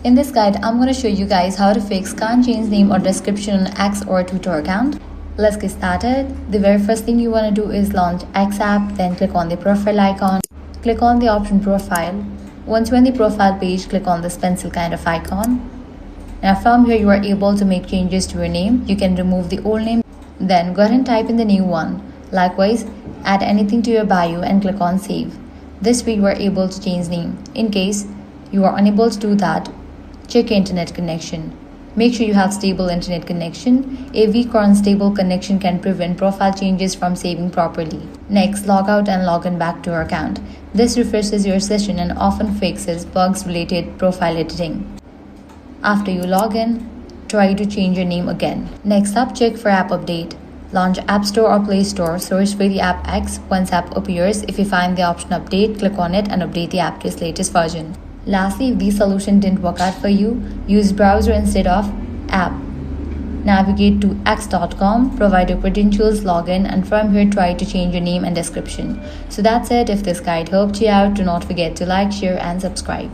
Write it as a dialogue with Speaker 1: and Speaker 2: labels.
Speaker 1: In this guide, I'm going to show you guys how to fix can't change name or description on X or Twitter account. Let's get started. The very first thing you want to do is launch X app, then click on the profile icon. Click on the option profile. Once you're on the profile page, click on this pencil kind of icon. Now from here, you are able to make changes to your name. You can remove the old name, then go ahead and type in the new one. Likewise, add anything to your bio and click on save. This way you are able to change name. In case you are unable to do that, check your internet connection. Make sure you have stable internet connection. A weak or unstable connection can prevent profile changes from saving properly. Next, log out and log in back to your account. This refreshes your session and often fixes bugs related profile editing. After you log in, try to change your name again. Next up, check for app update. Launch App Store or Play Store, search for the app X. Once app appears, if you find the option update, click on it and update the app to its latest version. Lastly, if the solution didn't work out for you, use browser instead of app. Navigate to x.com, provide your credentials, log in, and from here try to change your name and description. So that's it. If this guide helped you out, do not forget to like, share, and subscribe.